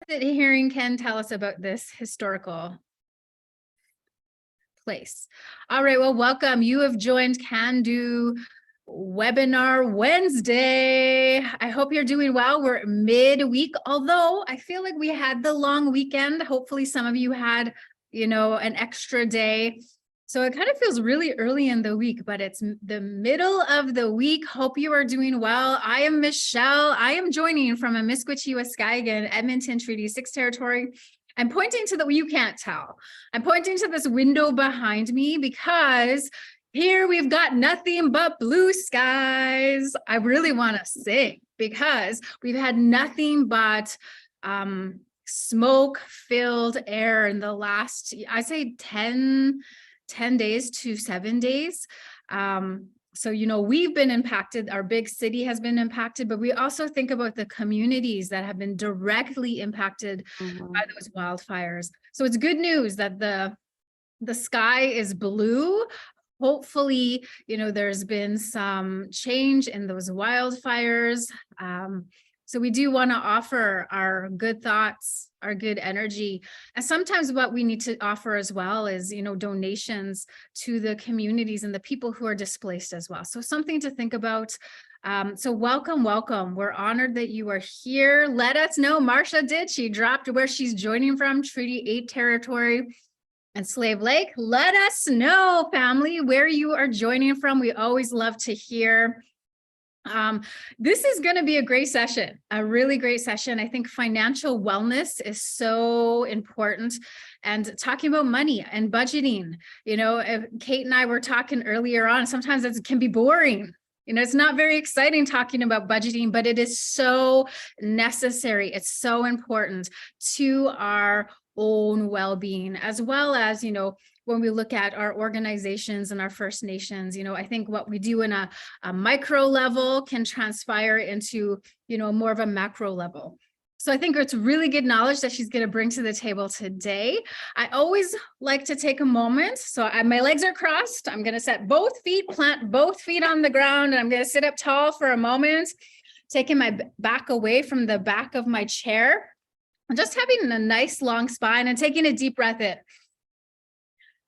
Hearing Ken tell us about this historical place. All right, well, welcome. You have joined Can Do Webinar Wednesday. I hope you're doing well. We're midweek, although I feel like we had the long weekend. Hopefully some of you had, an extra day. So it kind of feels really early in the week, but it's the middle of the week. Hope you are doing well. I am Michelle. I am joining from Amiskwaciwâskahikan, Edmonton Treaty 6 territory. I'm pointing to you can't tell. I'm pointing to this window behind me because here we've got nothing but blue skies. I really want to sing because we've had nothing but smoke-filled air in the last, I say 10 days to 7 days. So, we've been impacted, our big city has been impacted, but we also think about the communities that have been directly impacted by those wildfires. So it's good news that the sky is blue. Hopefully, there's been some change in those wildfires. So we do want to offer our good thoughts, our good energy. And sometimes what we need to offer as well is, donations to the communities and the people who are displaced as well. So something to think about. So welcome. We're honored that you are here. let us know. She dropped where she's joining from, Treaty 8 territory and Slave Lake. Let us know, family, where you are joining from. We always love to hear. This is going to be a great session, a really great session. I think financial wellness is so important, and talking about money and budgeting. Cate and I were talking earlier on, sometimes it can be boring. It's not very exciting talking about budgeting, but it is so necessary. It's so important to our own well-being, as well as, when we look at our organizations and our First Nations, I think what we do in a micro level can transpire into, more of a macro level. So I think it's really good knowledge that she's going to bring to the table today. I always like to take a moment. So my legs are crossed. I'm going to set plant both feet on the ground, and I'm going to sit up tall for a moment, taking my back away from the back of my chair, and just having a nice long spine and taking a deep breath in.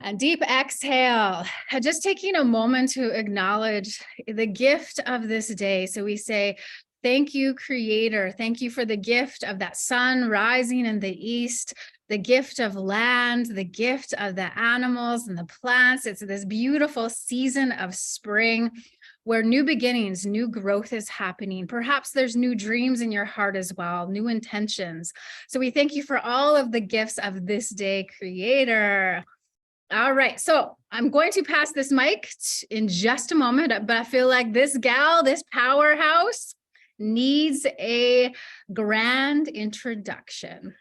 A deep exhale, just taking a moment to acknowledge the gift of this day. So we say, thank you, Creator. Thank you for the gift of that sun rising in the east, the gift of land, the gift of the animals and the plants. It's this beautiful season of spring where new beginnings, new growth is happening. Perhaps there's new dreams in your heart as well, new intentions. So we thank you for all of the gifts of this day, Creator. All right, so I'm going to pass this mic in just a moment, but I feel like this gal, this powerhouse, needs a grand introduction.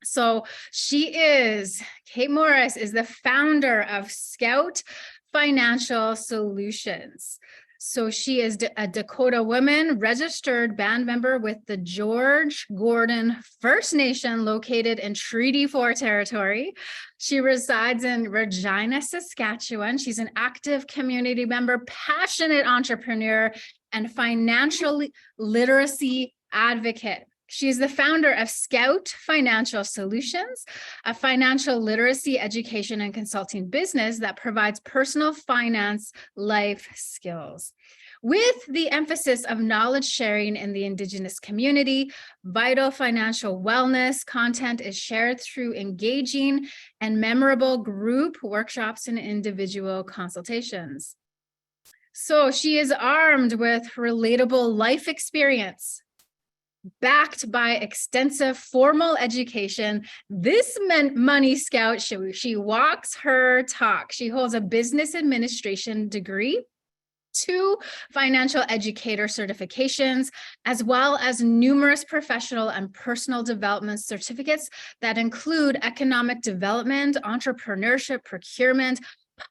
So Cate Morris is the founder of Scout Financial Solutions. So she is a Dakota woman, registered band member with the George Gordon First Nation located in Treaty 4 territory. She resides in Regina, Saskatchewan. She's an active community member, passionate entrepreneur, and financial literacy advocate. She is the founder of Scout Financial Solutions, a financial literacy education and consulting business that provides personal finance life skills. With the emphasis of knowledge sharing in the Indigenous community, vital financial wellness content is shared through engaging and memorable group workshops and individual consultations. So she is armed with relatable life experience, backed by extensive formal education. This money scout, she walks her talk. She holds a business administration degree, 2 financial educator certifications, as well as numerous professional and personal development certificates that include economic development, entrepreneurship, procurement,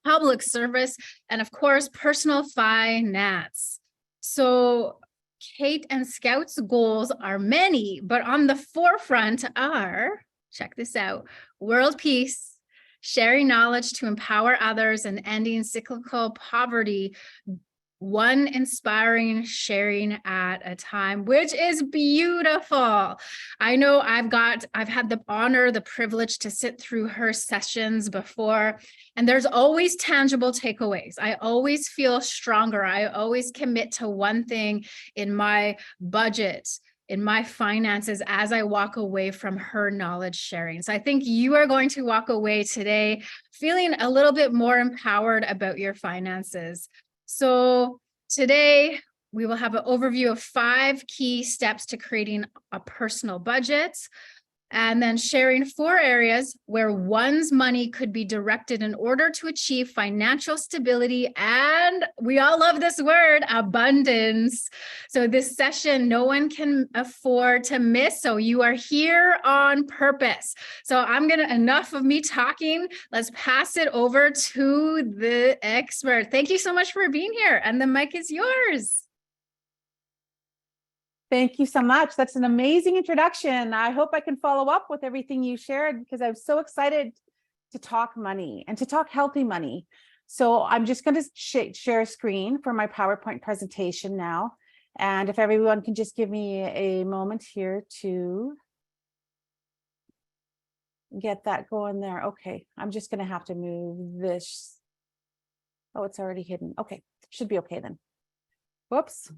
public service, and of course, personal finance. So Cate and Scout's goals are many, but on the forefront are, check this out, world peace, sharing knowledge to empower others, and ending cyclical poverty one inspiring sharing at a time, which is beautiful. I know I've had the honor, the privilege to sit through her sessions before, and there's always tangible takeaways. I always feel stronger. I always commit to one thing in my budget, in my finances, as I walk away from her knowledge sharing. So I think you are going to walk away today feeling a little bit more empowered about your finances. So today we will have an overview of 5 key steps to creating a personal budget, and then sharing 4 areas where one's money could be directed in order to achieve financial stability. And we all love this word, abundance. So this session, no one can afford to miss. So you are here on purpose. So enough of me talking. Let's pass it over to the expert. Thank you so much for being here. And the mic is yours. Thank you so much. That's an amazing introduction. I hope I can follow up with everything you shared, because I'm so excited to talk money and to talk healthy money. So I'm just going to share a screen for my PowerPoint presentation now. And if everyone can just give me a moment here to get that going there. Okay, I'm just going to have to move this. Oh, it's already hidden. Okay, should be okay then. Whoops.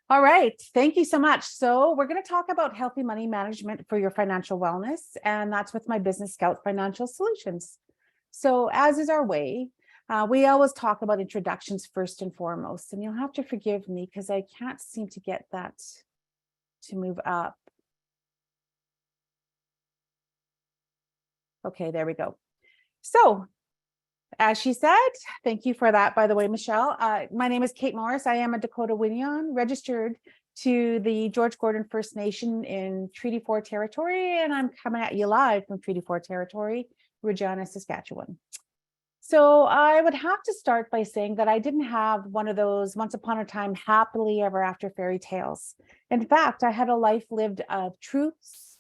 All right, thank you so much. So we're going to talk about healthy money management for your financial wellness, and that's with my Business Scout Financial Solutions. So as is our way, we always talk about introductions first and foremost, and you'll have to forgive me because I can't seem to get that to move up. Okay, there we go. So as she said, thank you for that, by the way, Michelle. My name is Cate Morris. I am a Dakota Winion, registered to the George Gordon First Nation in Treaty 4 territory, and I'm coming at you live from Treaty 4 territory, Regina, Saskatchewan. So I would have to start by saying that I didn't have one of those once upon a time happily ever after fairy tales. In fact, I had a life lived of truths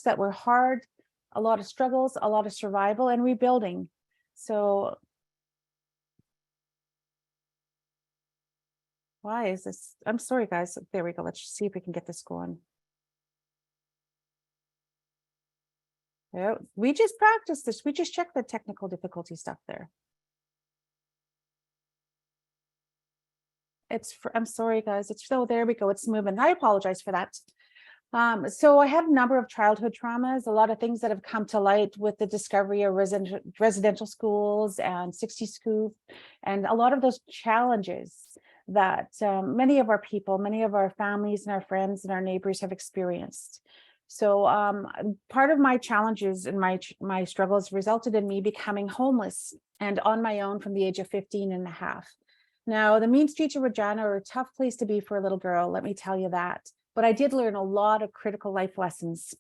that were hard, a lot of struggles, a lot of survival and rebuilding. So why is this? I'm sorry, guys. There we go. Let's see if we can get this going. Yeah, we just practiced this. We just checked the technical difficulty stuff there. I'm sorry, guys. There we go. It's moving. I apologize for that. So I had a number of childhood traumas, a lot of things that have come to light with the discovery of residential schools and 60 Scoop, and a lot of those challenges that many of our people, many of our families and our friends and our neighbors have experienced. So part of my challenges and my struggles resulted in me becoming homeless and on my own from the age of 15 and a half. Now, the mean streets of Regina are a tough place to be for a little girl, let me tell you that. But I did learn a lot of critical life lessons.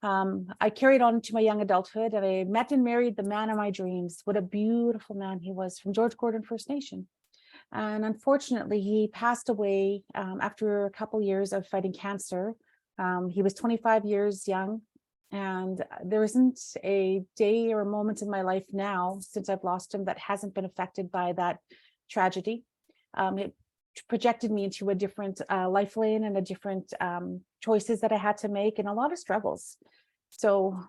I carried on to my young adulthood, and I met and married the man of my dreams. What a beautiful man he was, from George Gordon First Nation. And unfortunately, he passed away after a couple years of fighting cancer. He was 25 years young, and there isn't a day or a moment in my life now since I've lost him that hasn't been affected by that tragedy. It projected me into a different life lane and a different choices that I had to make, and a lot of struggles. So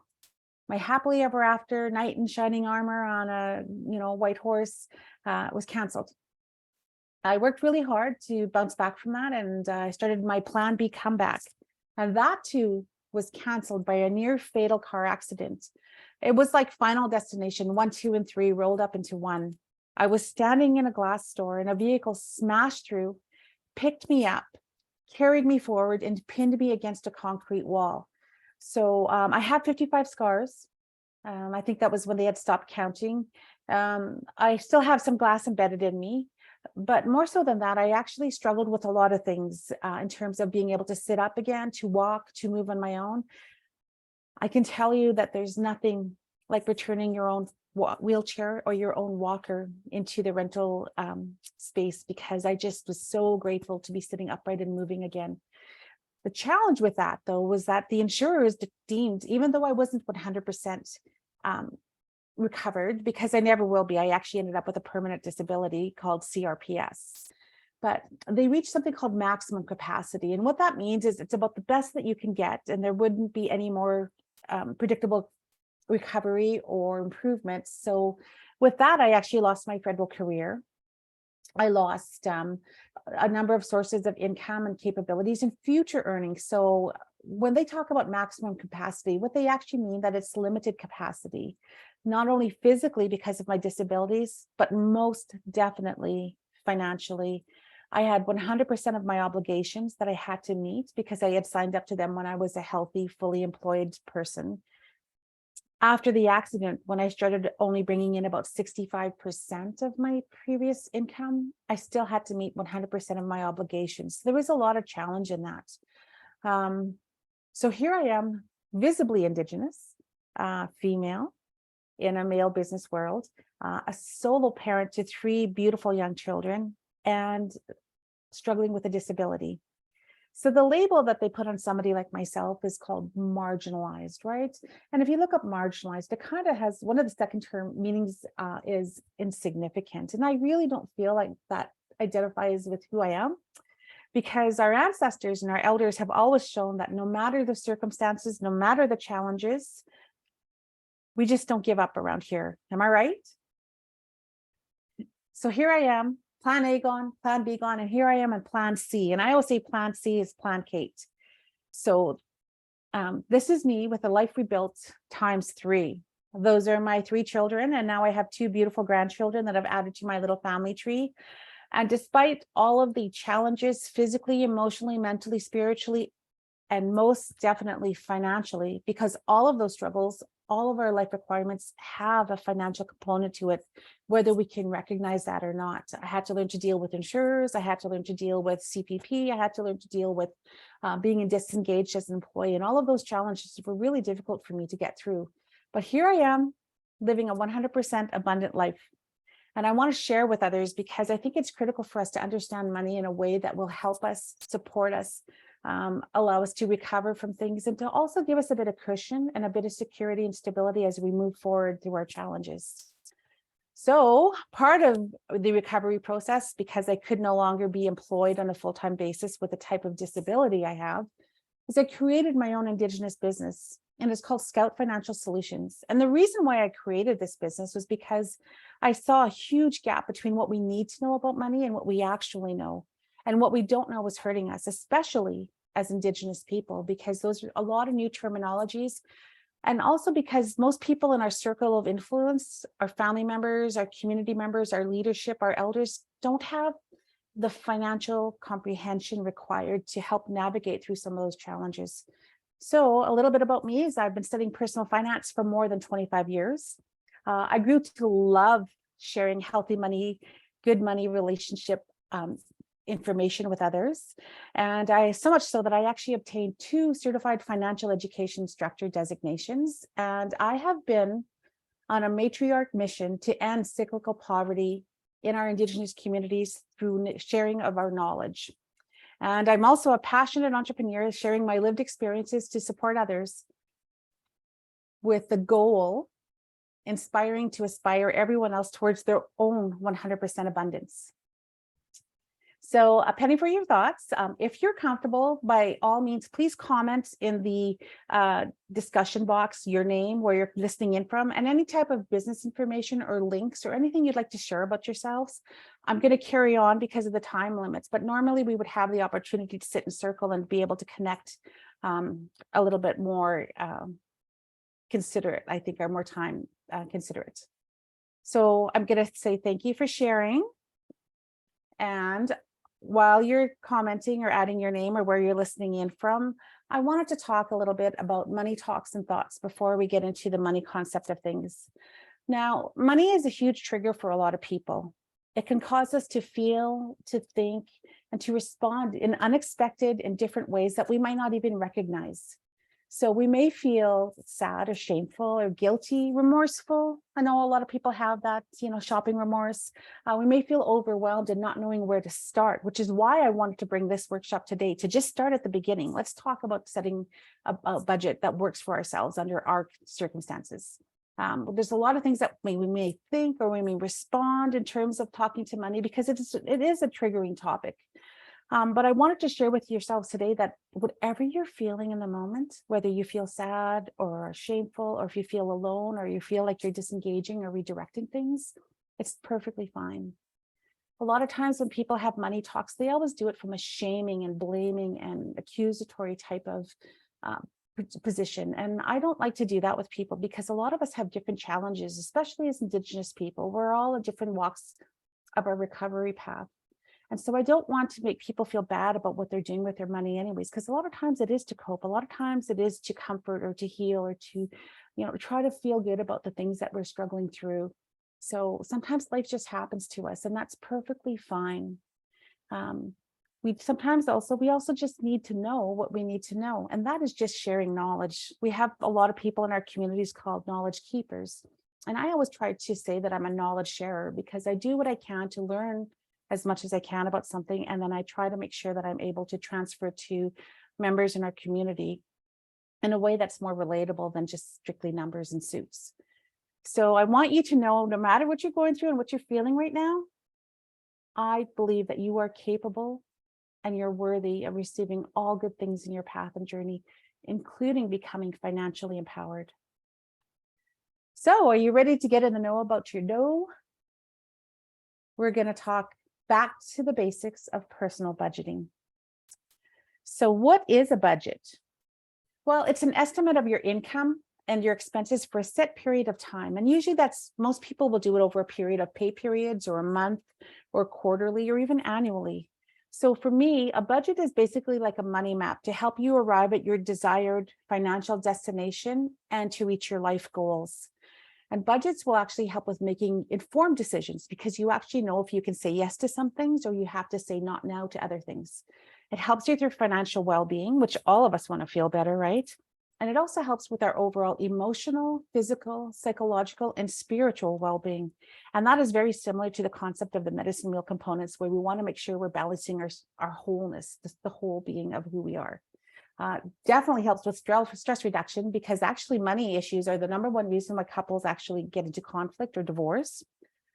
my happily ever after knight in shining armor on a white horse was canceled. I worked really hard to bounce back from that, and I started my Plan B comeback. And that too was canceled by a near fatal car accident. It was like Final Destination 1, 2, and 3 rolled up into one. I was standing in a glass store and a vehicle smashed through, picked me up, carried me forward, and pinned me against a concrete wall. So I have 55 scars. I think that was when they had stopped counting. I still have some glass embedded in me, but more so than that, I actually struggled with a lot of things in terms of being able to sit up again, to walk, to move on my own. I can tell you that there's nothing like returning your own wheelchair or your own walker into the rental space, because I just was so grateful to be sitting upright and moving again. The challenge with that, though, was that the insurers deemed, even though I wasn't 100% recovered because I never will be. I actually ended up with a permanent disability called CRPS. But they reached something called maximum capacity. And what that means is it's about the best that you can get, and there wouldn't be any more predictable recovery or improvements. So with that, I actually lost my federal career. I lost a number of sources of income and capabilities and future earnings. So when they talk about maximum capacity, what they actually mean that it's limited capacity, not only physically because of my disabilities, but most definitely financially. I had 100% of my obligations that I had to meet because I had signed up to them when I was a healthy, fully employed person. After the accident, when I started only bringing in about 65% of my previous income, I still had to meet 100% of my obligations. There was a lot of challenge in that. So here I am, visibly Indigenous, female in a male business world, a solo parent to 3 beautiful young children, and struggling with a disability. So the label that they put on somebody like myself is called marginalized, right? And if you look up marginalized, it kind of has one of the second term meanings is insignificant. And I really don't feel like that identifies with who I am, because our ancestors and our elders have always shown that no matter the circumstances, no matter the challenges, we just don't give up around here. Am I right? So here I am, plan A gone, plan B gone, and here I am in plan C. And I always say plan C is plan Cate. So this is me with a life rebuilt times 3. Those are my 3 children. And now I have 2 beautiful grandchildren that I've added to my little family tree. And despite all of the challenges, physically, emotionally, mentally, spiritually, and most definitely financially, because all of those struggles, all of our life requirements have a financial component to it, whether we can recognize that or not. I had to learn to deal with insurers. I had to learn to deal with CPP. I had to learn to deal with being disengaged as an employee. And all of those challenges were really difficult for me to get through. But here I am living a 100% abundant life. And I want to share with others because I think it's critical for us to understand money in a way that will help us, support us, allow us to recover from things, and to also give us a bit of cushion and a bit of security and stability as we move forward through our challenges. So part of the recovery process, because I could no longer be employed on a full-time basis with the type of disability I have, is I created my own Indigenous business, and it's called Scout Financial Solutions. And the reason why I created this business was because I saw a huge gap between what we need to know about money and what we actually know. And what we don't know is hurting us, especially as Indigenous people, because those are a lot of new terminologies. And also because most people in our circle of influence, our family members, our community members, our leadership, our elders, don't have the financial comprehension required to help navigate through some of those challenges. So a little bit about me is I've been studying personal finance for more than 25 years. I grew to love sharing healthy money, good money relationship information with others. And so much so that I actually obtained 2 certified financial education instructor designations. And I have been on a matriarch mission to end cyclical poverty in our Indigenous communities through sharing of our knowledge. And I'm also a passionate entrepreneur, sharing my lived experiences to support others with the goal, inspiring to aspire everyone else towards their own 100% abundance. So a penny for your thoughts. If you're comfortable, by all means, please comment in the discussion box your name, where you're listening in from, and any type of business information or links or anything you'd like to share about yourselves. I'm going to carry on because of the time limits, but normally we would have the opportunity to sit in circle and be able to connect a little bit more considerate, I think, are more time considerate. So I'm going to say thank you for sharing. And while you're commenting or adding your name or where you're listening in from, I wanted to talk a little bit about money talks and thoughts before we get into the money concept of things. Now, money is a huge trigger for a lot of people. It can cause us to feel, to think, and to respond in unexpected and different ways that we might not even recognize. So we may feel sad or shameful or guilty, remorseful. I know a lot of people have that, shopping remorse. We may feel overwhelmed and not knowing where to start, which is why I wanted to bring this workshop today, to just start at the beginning. Let's talk about setting a budget that works for ourselves under our circumstances. There's a lot of things that we may think or we may respond in terms of talking to money because it is a triggering topic. But I wanted to share with yourselves today that whatever you're feeling in the moment, whether you feel sad or shameful, or if you feel alone, or you feel like you're disengaging or redirecting things, it's perfectly fine. A lot of times when people have money talks, they always do it from a shaming and blaming and accusatory type of position. And I don't like to do that with people because a lot of us have different challenges, especially as Indigenous people. We're all in different walks of our recovery path. And so I don't want to make people feel bad about what they're doing with their money anyways, because a lot of times it is to cope. A lot of times it is to comfort or to heal or to, try to feel good about the things that we're struggling through. So sometimes life just happens to us, and that's perfectly fine. We also just need to know what we need to know, and that is just sharing knowledge. We have a lot of people in our communities called knowledge keepers. And I always try to say that I'm a knowledge sharer because I do what I can to learn as much as I can about something. And then I try to make sure that I'm able to transfer to members in our community in a way that's more relatable than just strictly numbers and suits. So I want you to know, no matter what you're going through and what you're feeling right now, I believe that you are capable and you're worthy of receiving all good things in your path and journey, including becoming financially empowered. So are you ready to get in the know about your know? We're going to talk back to the basics of personal budgeting. So what is a budget? Well, it's an estimate of your income and your expenses for a set period of time. And usually most people will do it over a period of pay periods or a month or quarterly or even annually. So for me, a budget is basically like a money map to help you arrive at your desired financial destination and to reach your life goals. And budgets will actually help with making informed decisions because you actually know if you can say yes to some things or you have to say not now to other things. It helps you with your financial well-being, which all of us want to feel better, right? And it also helps with our overall emotional, physical, psychological, and spiritual well-being. And that is very similar to the concept of the medicine wheel components, where we want to make sure we're balancing our wholeness, the whole being of who we are. Definitely helps with stress reduction because actually money issues are the number one reason why couples actually get into conflict or divorce.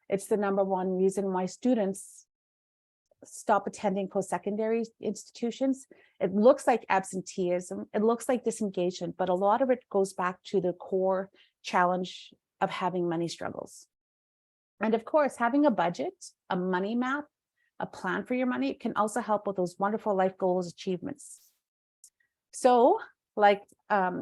It's the number one reason why students stop attending post-secondary institutions. It looks like absenteeism, it looks like disengagement, but a lot of it goes back to the core challenge of having money struggles. And of course, having a budget, a money map, a plan for your money can also help with those wonderful life goals achievements. So, like I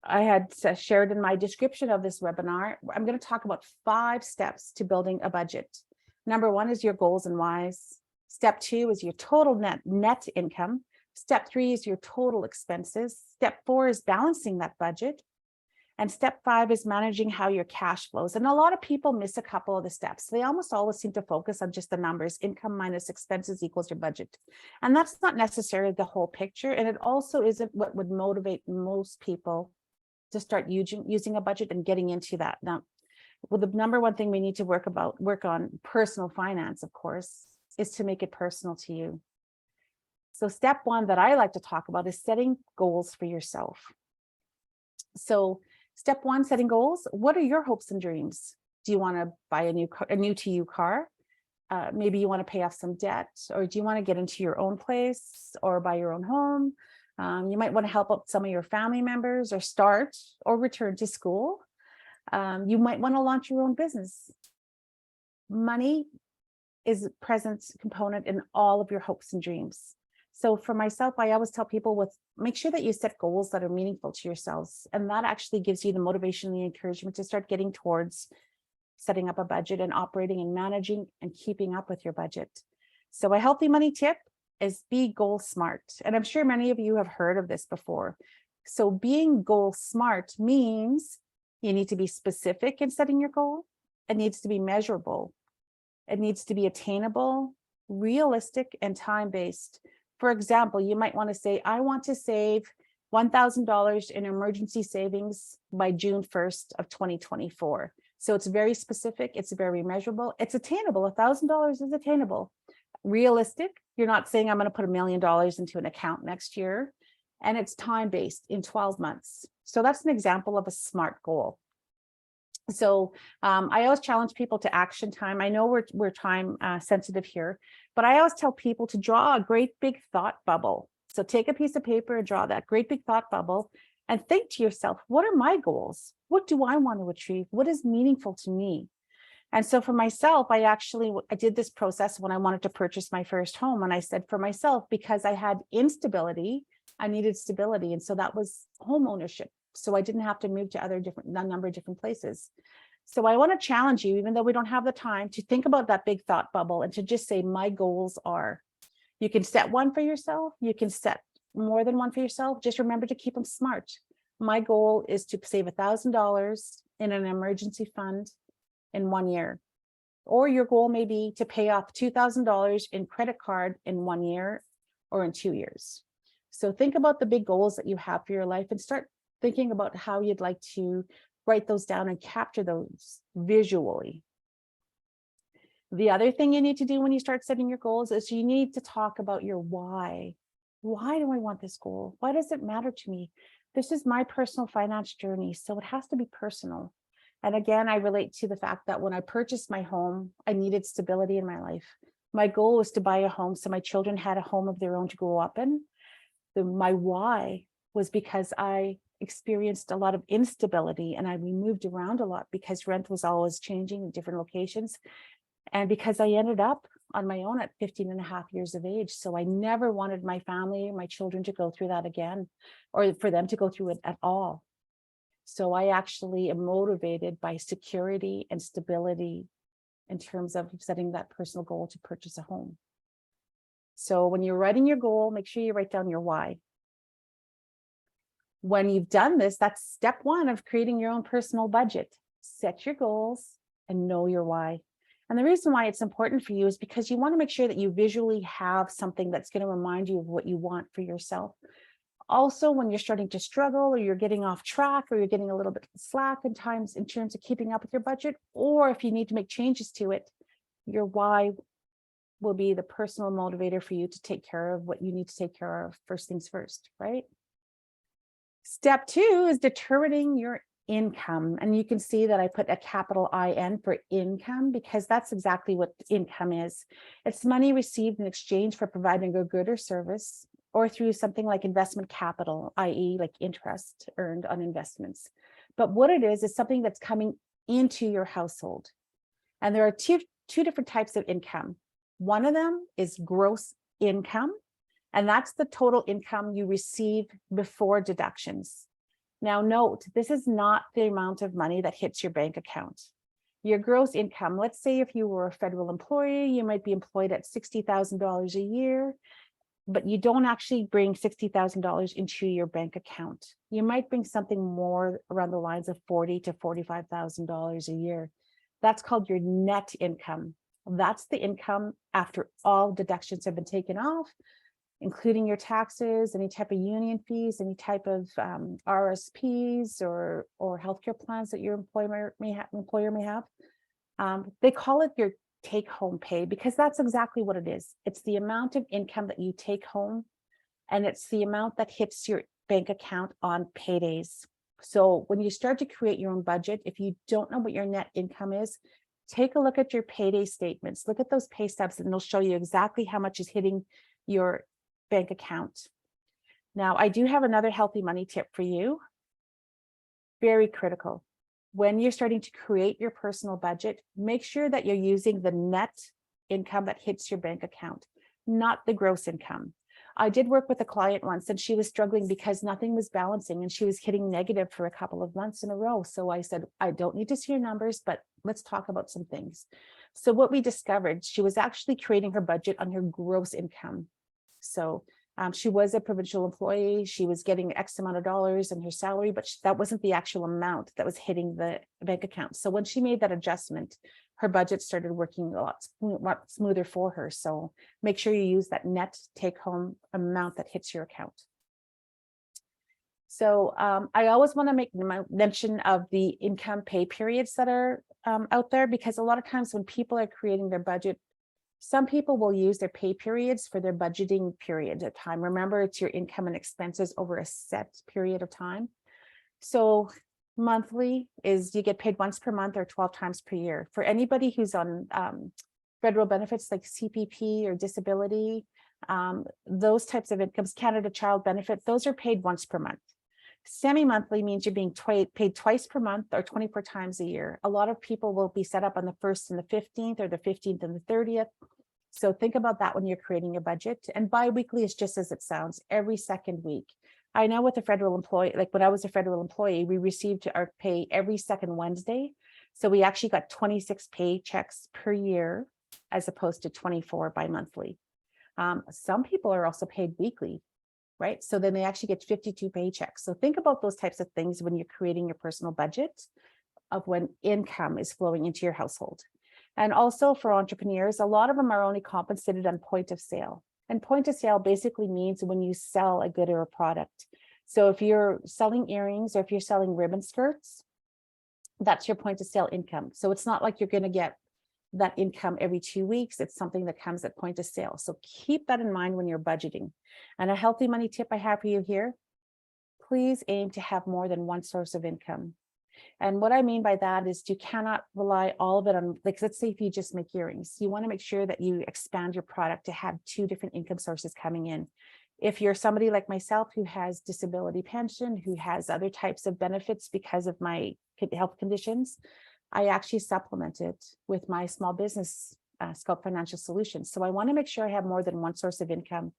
had shared in my description of this webinar, I'm going to talk about 5 steps to building a budget. Number 1 is your goals and whys. Step 2 is your total net income. Step 3 is your total expenses. Step 4 is balancing that budget. And step 5 is managing how your cash flows. And a lot of people miss a couple of the steps. They almost always seem to focus on just the numbers, income minus expenses equals your budget. And that's not necessarily the whole picture. And it also isn't what would motivate most people to start using a budget and getting into that. Now, well, the number one thing we need to work on personal finance, of course, is to make it personal to you. So step 1 that I like to talk about is setting goals for yourself. So step 1, setting goals. What are your hopes and dreams? Do you want to buy a new to you car? Maybe you want to pay off some debt, or do you want to get into your own place or buy your own home? You might want to help out some of your family members or start or return to school. You might want to launch your own business. Money is a present component in all of your hopes and dreams. So for myself, I always tell people make sure that you set goals that are meaningful to yourselves. And that actually gives you the motivation and the encouragement to start getting towards setting up a budget and operating and managing and keeping up with your budget. So a healthy money tip is be goal smart. And I'm sure many of you have heard of this before. So being goal smart means you need to be specific in setting your goal. It needs to be measurable. It needs to be attainable, realistic, and time-based. For example, you might want to say, I want to save $1,000 in emergency savings by June 1st of 2024. So it's very specific, it's very measurable, it's attainable. $1,000 is attainable. Realistic, you're not saying I'm going to put $1 million into an account next year, and it's time-based in 12 months. So that's an example of a SMART goal. So I always challenge people to action time. I know we're time sensitive here, but I always tell people to draw a great big thought bubble. So take a piece of paper and draw that great big thought bubble and think to yourself, what are my goals? What do I want to achieve? What is meaningful to me? And so for myself, I did this process when I wanted to purchase my first home. And I said for myself, because I had instability, I needed stability. And so that was home ownership. So I didn't have to move to a number of different places. So I want to challenge you, even though we don't have the time, to think about that big thought bubble and to just say, my goals are. You can set one for yourself. You can set more than one for yourself. Just remember to keep them smart. My goal is to save $1,000 in an emergency fund in 1 year. Or your goal may be to pay off $2,000 in credit card in 1 year or in 2 years. So think about the big goals that you have for your life and start thinking about how you'd like to write those down and capture those visually. The other thing you need to do when you start setting your goals is you need to talk about your why. Why do I want this goal? Why does it matter to me? This is my personal finance journey, so it has to be personal. And again, I relate to the fact that when I purchased my home, I needed stability in my life. My goal was to buy a home so my children had a home of their own to grow up in. My why was because I experienced a lot of instability and we moved around a lot because rent was always changing in different locations. And because I ended up on my own at 15 and a half years of age. So I never wanted my family, my children to go through that again, or for them to go through it at all. So I actually am motivated by security and stability in terms of setting that personal goal to purchase a home. So when you're writing your goal, make sure you write down your why. When you've done this, that's step one of creating your own personal budget. Set your goals and know your why. And the reason why it's important for you is because you want to make sure that you visually have something that's going to remind you of what you want for yourself. Also, when you're starting to struggle or you're getting off track or you're getting a little bit slack in times in terms of keeping up with your budget, or if you need to make changes to it, your why will be the personal motivator for you to take care of what you need to take care of first things first, right? Step two is determining your income. And you can see that I put a capital IN for income because that's exactly what income is. It's money received in exchange for providing a good or service, or through something like investment capital, i.e. like interest earned on investments. But what it is something that's coming into your household. And there are two different types of income. One of them is gross income, and that's the total income you receive before deductions. Now note, this is not the amount of money that hits your bank account. Your gross income, let's say if you were a federal employee, you might be employed at $60,000 a year, but you don't actually bring $60,000 into your bank account. You might bring something more around the lines of $40,000 to $45,000 a year. That's called your net income. That's the income after all deductions have been taken off, including your taxes, any type of union fees, any type of RSPs or healthcare plans that your employer may have. They call it your take-home pay because that's exactly what it is. It's the amount of income that you take home, and it's the amount that hits your bank account on paydays. So when you start to create your own budget, if you don't know what your net income is, take a look at your payday statements. Look at those pay stubs and they'll show you exactly how much is hitting your bank account. Now, I do have another healthy money tip for you. Very critical. When you're starting to create your personal budget, make sure that you're using the net income that hits your bank account, not the gross income. I did work with a client once and she was struggling because nothing was balancing and she was hitting negative for a couple of months in a row. So I said, I don't need to see your numbers, but let's talk about some things. So what we discovered, she was actually creating her budget on her gross income. So she was a provincial employee. She was getting X amount of dollars in her salary, but that wasn't the actual amount that was hitting the bank account. So when she made that adjustment, her budget started working a lot smoother for her. So make sure you use that net take home amount that hits your account. So I always want to make mention of the income pay periods that are out there, because a lot of times when people are creating their budget, some people will use their pay periods for their budgeting period of time. Remember, it's your income and expenses over a set period of time. So Monthly is you get paid once per month or 12 times per year. For anybody who's on federal benefits like CPP or disability, those types of incomes, Canada Child Benefit, those are paid once per month. Semi-monthly means you're being paid twice per month or 24 times a year. A lot of people will be set up on the 1st and the 15th or the 15th and the 30th. So think about that when you're creating your budget. And bi-weekly is just as it sounds, every second week. I know with a federal employee, like when I was a federal employee, we received our pay every second Wednesday. So we actually got 26 paychecks per year as opposed to 24 bi-monthly. Some people are also paid weekly, right? So then they actually get 52 paychecks. So think about those types of things when you're creating your personal budget of when income is flowing into your household. And also for entrepreneurs, a lot of them are only compensated on point of sale. And point of sale basically means when you sell a good or a product. So if you're selling earrings or if you're selling ribbon skirts, that's your point of sale income. So it's not like you're going to get that income every 2 weeks. It's something that comes at point of sale. So keep that in mind when you're budgeting. And a healthy money tip I have for you here, please aim to have more than one source of income. And what I mean by that is you cannot rely all of it on, like, let's say if you just make earrings, you want to make sure that you expand your product to have 2 different income sources coming in. If you're somebody like myself who has disability pension, who has other types of benefits because of my health conditions, I actually supplement it with my small business, Scope Financial Solutions. So I want to make sure I have more than one source of income.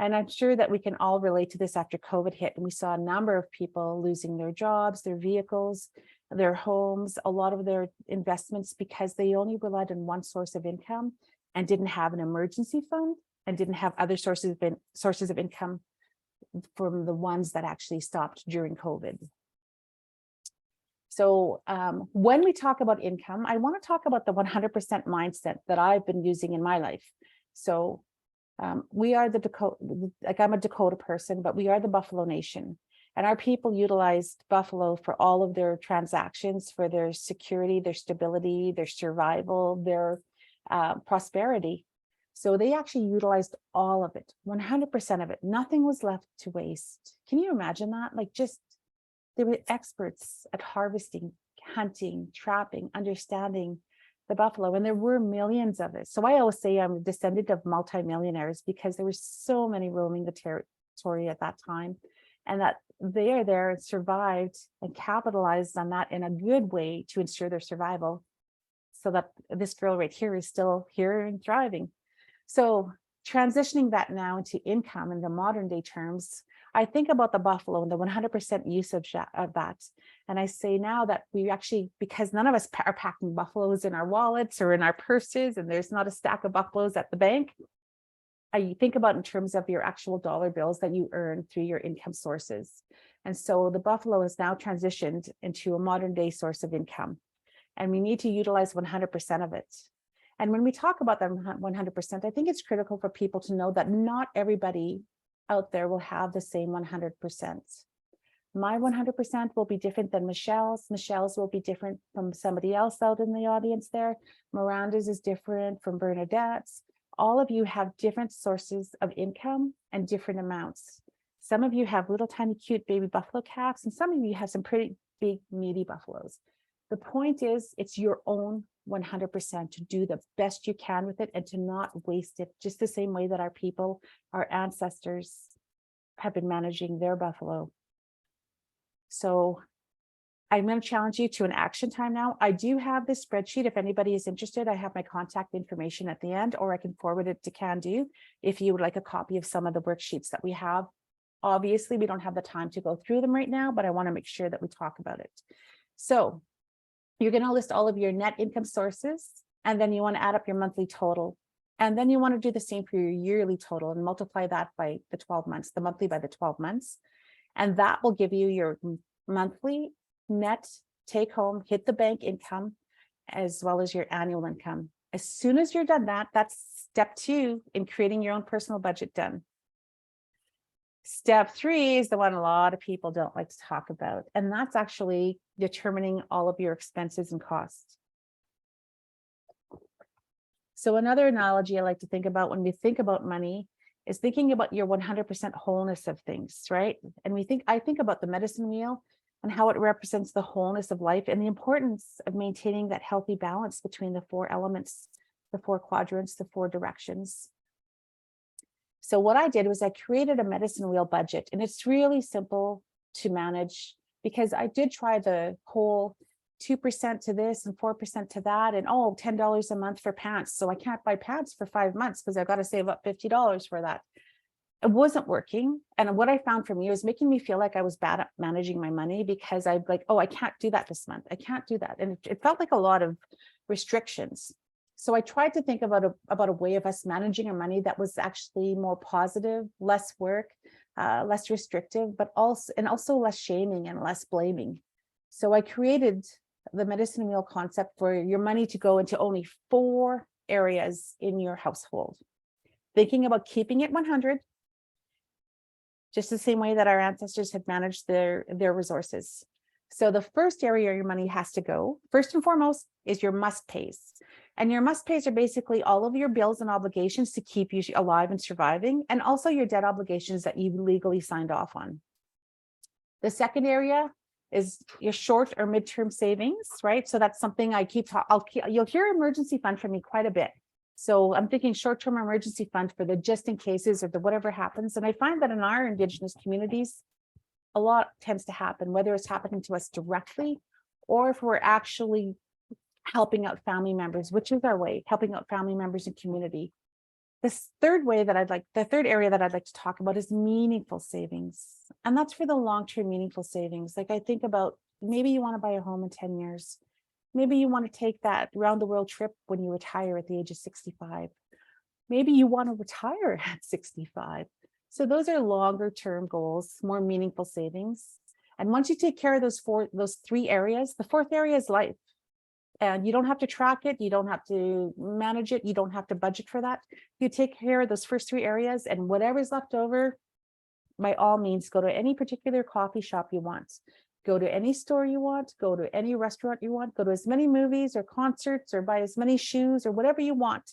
And I'm sure that we can all relate to this after COVID hit. And we saw a number of people losing their jobs, their vehicles, their homes, a lot of their investments, because they only relied on one source of income and didn't have an emergency fund and didn't have other sources of income from the ones that actually stopped during COVID. So when we talk about income, I want to talk about the 100% mindset that I've been using in my life. So we are the Dakota, like I'm a Dakota person, but we are the Buffalo Nation. And our people utilized Buffalo for all of their transactions, for their security, their stability, their survival, their prosperity. So they actually utilized all of it, 100% of it. Nothing was left to waste. Can you imagine that? Like, just they were experts at harvesting, hunting, trapping, understanding the buffalo, and there were millions of it. So I always say I'm a descendant of multimillionaires because there were so many roaming the territory at that time, and that they are there and survived and capitalized on that in a good way to ensure their survival, so that this girl right here is still here and thriving. So transitioning that now into income in the modern day terms, I think about the buffalo and the 100% usage of that. And I say now that we actually, because none of us are packing buffaloes in our wallets or in our purses, and there's not a stack of buffaloes at the bank, I think about in terms of your actual dollar bills that you earn through your income sources. And so the buffalo has now transitioned into a modern day source of income, and we need to utilize 100% of it. And when we talk about that 100%, I think it's critical for people to know that not everybody out there will have the same 100%. My 100% will be different than Michelle's. Michelle's will be different from somebody else out in the audience there. Miranda's is different from Bernadette's. All of you have different sources of income and different amounts. Some of you have little tiny cute baby buffalo calves, and some of you have some pretty big meaty buffaloes. The point is, it's your own 100% to do the best you can with it and to not waste it, just the same way that our people, our ancestors, have been managing their buffalo. So I'm going to challenge you to an action time now. I do have this spreadsheet. If anybody is interested, I have my contact information at the end, or I can forward it to Can-Do if you would like a copy of some of the worksheets that we have. Obviously, we don't have the time to go through them right now, but I want to make sure that we talk about it. So you're going to list all of your net income sources, and then you want to add up your monthly total. And then you want to do the same for your yearly total and multiply that by the 12 months, the monthly by the 12 months. And that will give you your monthly net take home, hit the bank income, as well as your annual income. As soon as you're done that, that's step 2 in creating your own personal budget done. Step 3 is the one a lot of people don't like to talk about, and that's actually determining all of your expenses and costs. So another analogy I like to think about when we think about money is thinking about your 100% wholeness of things, right? And I think about the medicine wheel. and how it represents the wholeness of life and the importance of maintaining that healthy balance between the four elements, the four quadrants, the four directions. So what I did was I created a medicine wheel budget, and it's really simple to manage because I did try the whole 2% to this and 4% to that, and $10 a month for pants. So I can't buy pants for 5 months because I've got to save up $50 for that. It wasn't working. And what I found for me was making me feel like I was bad at managing my money because I'd like, I can't do that this month. I can't do that. And it felt like a lot of restrictions. So I tried to think about a way of us managing our money that was actually more positive, less work, less restrictive, but also less shaming and less blaming. So I created the medicine wheel concept for your money to go into only 4 areas in your household. Thinking about keeping it 100, just the same way that our ancestors had managed their resources. So the first area your money has to go, first and foremost, is your must pays. And your must pays are basically all of your bills and obligations to keep you alive and surviving, and also your debt obligations that you legally signed off on. The second area is your short or midterm savings, right? So that's something you'll hear emergency fund from me quite a bit. So I'm thinking short-term emergency fund for the just in cases or the whatever happens. And I find that in our Indigenous communities, a lot tends to happen, whether it's happening to us directly or if we're actually helping out family members, which is our way, helping out family members and community. The third area that I'd like to talk about is meaningful savings. And that's for the long-term meaningful savings. Like I think about maybe you want to buy a home in 10 years. Maybe you want to take that round the world trip when you retire at the age of 65. Maybe you want to retire at 65. So those are longer term goals, more meaningful savings. And once you take care of those 3 areas, the 4th area is life. And you don't have to track it. You don't have to manage it. You don't have to budget for that. You take care of those first 3 areas, and whatever's left over, by all means, go to any particular coffee shop you want. Go to any store you want, go to any restaurant you want, go to as many movies or concerts or buy as many shoes or whatever you want,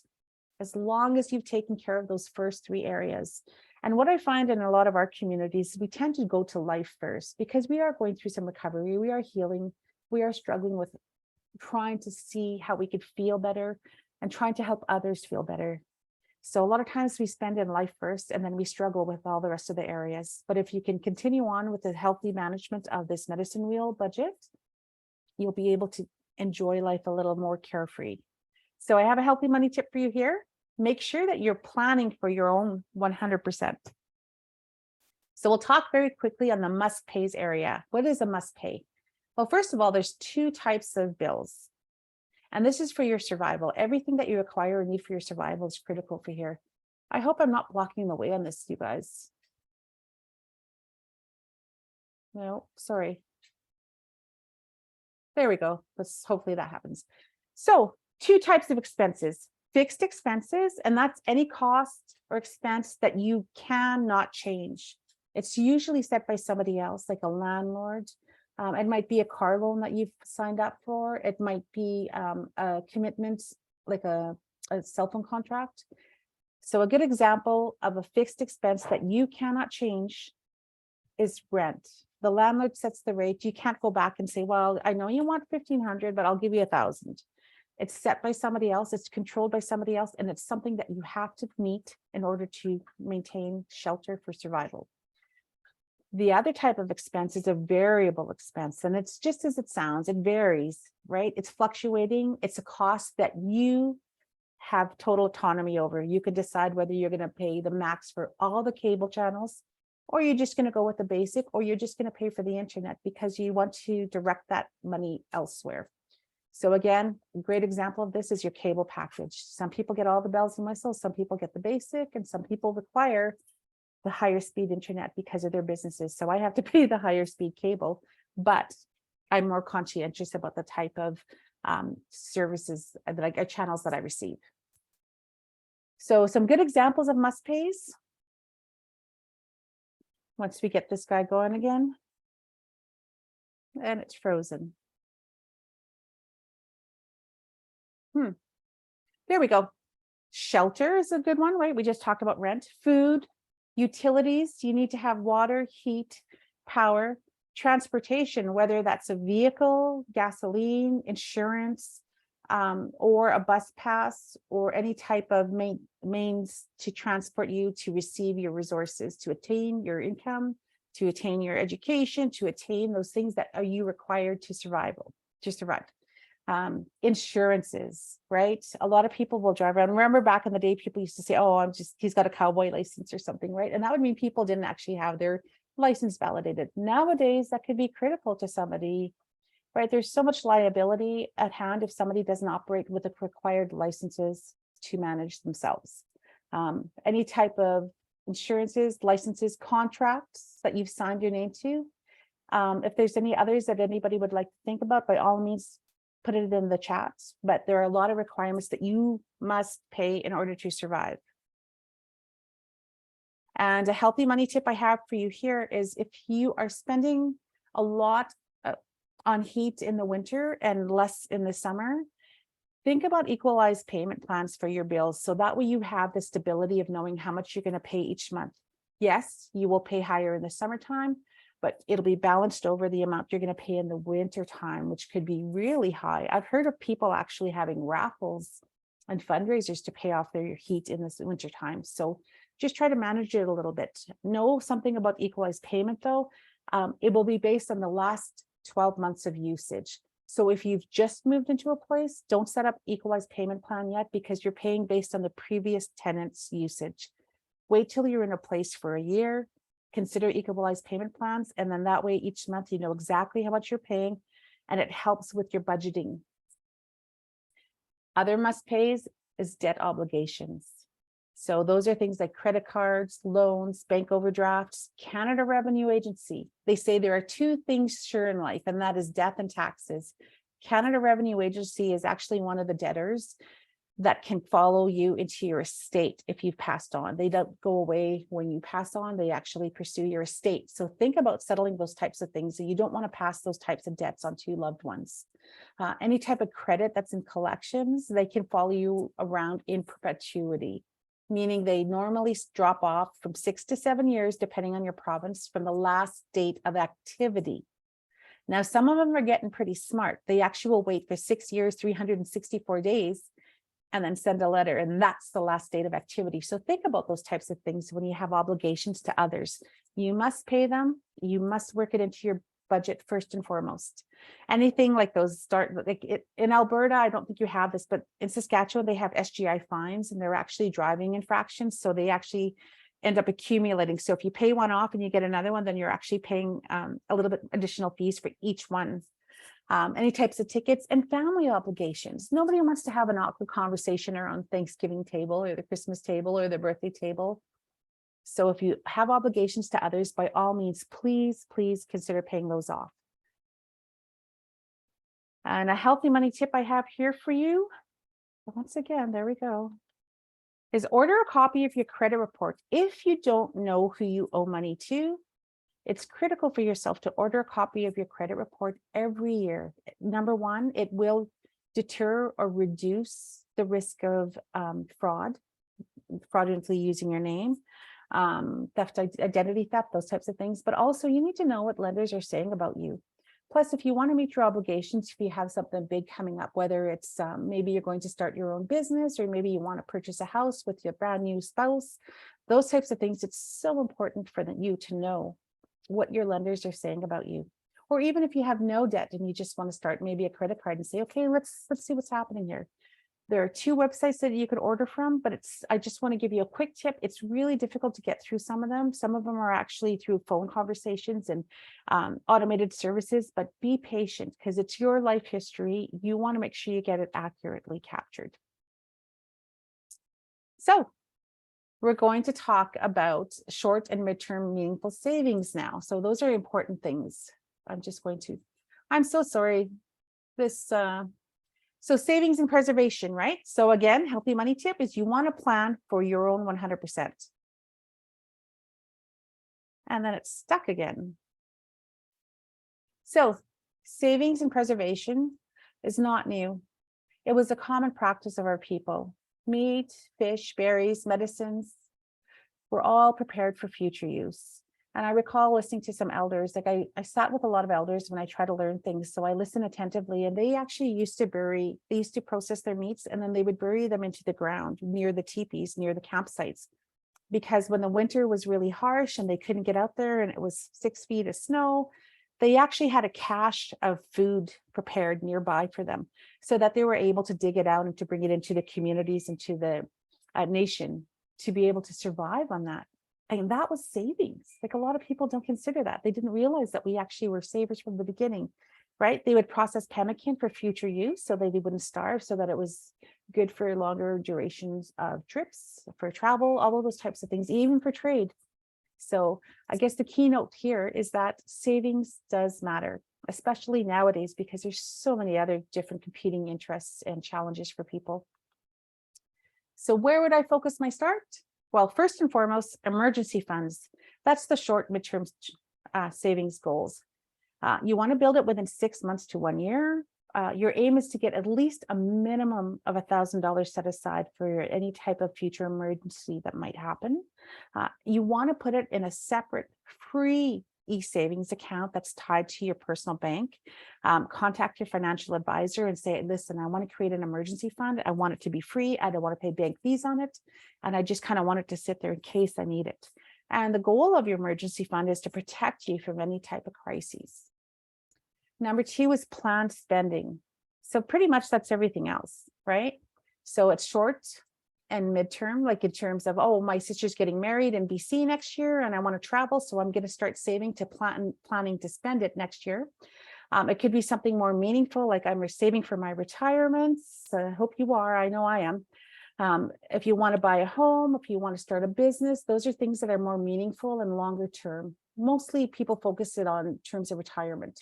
as long as you've taken care of those first 3 areas. And what I find in a lot of our communities, we tend to go to life first because we are going through some recovery, we are healing, we are struggling with trying to see how we could feel better and trying to help others feel better. So a lot of times we spend in life first and then we struggle with all the rest of the areas. But if you can continue on with the healthy management of this medicine wheel budget, you'll be able to enjoy life a little more carefree. So I have a healthy money tip for you here. Make sure that you're planning for your own 100%. So we'll talk very quickly on the must pays area. What is a must pay? Well, first of all, there's 2 types of bills. And this is for your survival. Everything that you require or need for your survival is critical for here. I hope I'm not blocking the way on this, you guys. No, sorry. There we go. Hopefully that happens. So 2 types of expenses. Fixed expenses, and that's any cost or expense that you cannot change. It's usually set by somebody else, like a landlord. It might be a car loan that you've signed up for. It might be a commitment, like a cell phone contract. So a good example of a fixed expense that you cannot change is rent. The landlord sets the rate. You can't go back and say, well, I know you want 1,500, but I'll give you 1,000. It's set by somebody else. It's controlled by somebody else. And it's something that you have to meet in order to maintain shelter for survival. The other type of expense is a variable expense, and it's just as it sounds, it varies, right? It's fluctuating. It's a cost that you have total autonomy over. You can decide whether you're going to pay the max for all the cable channels, or you're just going to go with the basic, or you're just going to pay for the internet because you want to direct that money elsewhere. So again, a great example of this is your cable package. Some people get all the bells and whistles, some people get the basic, and some people require the higher speed internet because of their businesses. So I have to pay the higher speed cable, but I'm more conscientious about the type of services, like channels that I receive. So some good examples of must pays. Once we get this guy going again, and it's frozen. There we go. Shelter is a good one, right? We just talked about rent, food, utilities. You need to have water, heat, power. Transportation, whether that's a vehicle, gasoline, insurance, or a bus pass, or any type of means to transport you to receive your resources, to attain your income, to attain your education, to attain those things that are you required to survive. Insurances, right? A lot of people will drive around. Remember back in the day, people used to say, oh, he's got a cowboy license or something, right? And that would mean people didn't actually have their license validated. Nowadays, that could be critical to somebody, right? There's so much liability at hand if somebody doesn't operate with the required licenses to manage themselves. Any type of insurances, licenses, contracts that you've signed your name to. If there's any others that anybody would like to think about, by all means, put it in the chat. But there are a lot of requirements that you must pay in order to survive. And a healthy money tip I have for you here is, if you are spending a lot on heat in the winter and less in the summer, think about equalized payment plans for your bills. So that way you have the stability of knowing how much you're going to pay each month. Yes, you will pay higher in the summertime, but it'll be balanced over the amount you're going to pay in the winter time, which could be really high. I've heard of people actually having raffles and fundraisers to pay off their heat in this winter time. So just try to manage it a little bit. Know something about equalized payment though. It will be based on the last 12 months of usage. So if you've just moved into a place, don't set up equalized payment plan yet, because you're paying based on the previous tenant's usage. Wait till you're in a place for a year, consider equalized payment plans, and then that way each month you know exactly how much you're paying, and it helps with your budgeting. Other must pays is debt obligations. So those are things like credit cards, loans, bank overdrafts, Canada Revenue Agency. They say there are two things sure in life, and that is death and taxes. Canada Revenue Agency is actually one of the debtors that can follow you into your estate if you've passed on. They don't go away when you pass on, they actually pursue your estate. So think about settling those types of things. You don't want to pass those types of debts on to loved ones. Any type of credit that's in collections, they can follow you around in perpetuity, meaning they normally drop off from 6 to 7 years, depending on your province, from the last date of activity. Now, some of them are getting pretty smart. They actually will wait for 6 years, 364 days, and then send a letter, and that's the last date of activity. So think about those types of things when you have obligations to others. You must pay them. You must work it into your budget first and foremost. Anything like those in Alberta, I don't think you have this, but in Saskatchewan, they have SGI fines, and they're actually driving infractions. So they actually end up accumulating. So if you pay one off and you get another one, then you're actually paying a little bit additional fees for each one. Any types of tickets and family obligations. Nobody wants to have an awkward conversation around Thanksgiving table or the Christmas table or the birthday table. So if you have obligations to others, by all means, please consider paying those off. And a healthy money tip I have here for you, once again, there we go, is order a copy of your credit report. If you don't know who you owe money to, it's critical for yourself to order a copy of your credit report every year. Number one, it will deter or reduce the risk of fraudulently using your name, theft, identity theft, those types of things. But also you need to know what lenders are saying about you. Plus, if you want to meet your obligations, if you have something big coming up, whether it's maybe you're going to start your own business, or maybe you want to purchase a house with your brand new spouse, those types of things, it's so important for you to know what your lenders are saying about you. Or even if you have no debt and you just want to start maybe a credit card and say, okay, let's see what's happening here. There are 2 websites that you could order from, but I just want to give you a quick tip. It's really difficult to get through some of them. Some of them are actually through phone conversations and automated services, but be patient because it's your life history. You want to make sure you get it accurately captured. So we're going to talk about short and midterm meaningful savings now. So those are important things. I'm so sorry. So savings and preservation, right? So again, healthy money tip is you want to plan for your own 100%. And then it's stuck again. So savings and preservation is not new. It was a common practice of our people. Meat, fish, berries, medicines were all prepared for future use. And I recall listening to some elders, like I sat with a lot of elders when I try to learn things. So I listened attentively, and they actually they used to process their meats, and then they would bury them into the ground near the teepees, near the campsites. Because when the winter was really harsh and they couldn't get out there and it was 6 feet of snow, they actually had a cache of food prepared nearby for them so that they were able to dig it out and to bring it into the communities, into the nation, to be able to survive on that. And that was savings. Like, a lot of people don't consider that. They didn't realize that we actually were savers from the beginning, right? They would process pemmican for future use so that they wouldn't starve, so that it was good for longer durations of trips, for travel, all of those types of things, even for trade. So I guess the keynote here is that savings does matter, especially nowadays, because there's so many other different competing interests and challenges for people. So where would I focus my start? Well, first and foremost, emergency funds. That's the short midterm savings goals. You want to build it within 6 months to 1 year. Your aim is to get at least a minimum of $1,000 set aside for any type of future emergency that might happen. You want to put it in a separate free e-savings account that's tied to your personal bank. Contact your financial advisor and say, listen, I want to create an emergency fund. I want it to be free. I don't want to pay bank fees on it. And I just kind of want it to sit there in case I need it. And the goal of your emergency fund is to protect you from any type of crises. Number 2 is planned spending. So pretty much that's everything else, right? So it's short and midterm, like in terms of, oh, my sister's getting married in BC next year and I want to travel, so I'm going to start saving to planning to spend it next year. It could be something more meaningful, like I'm saving for my retirement. So I hope you are. I know I am. If you want to buy a home, if you want to start a business, those are things that are more meaningful and longer term. Mostly people focus it on terms of retirement.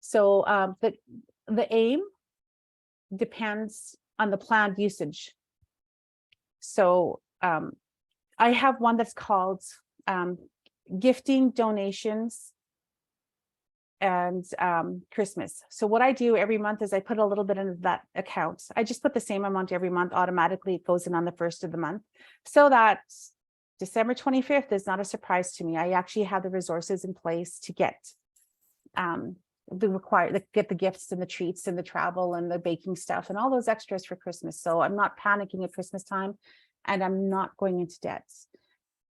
So the aim depends on the planned usage. So I have one that's called gifting, donations, and Christmas. So what I do every month is I put a little bit into that account. I just put the same amount every month. Automatically, it goes in on the first of the month, so that December 25th is not a surprise to me. I actually have the resources in place to get get the gifts and the treats and the travel and the baking stuff and all those extras for Christmas. So I'm not panicking at Christmas time, and I'm not going into debt.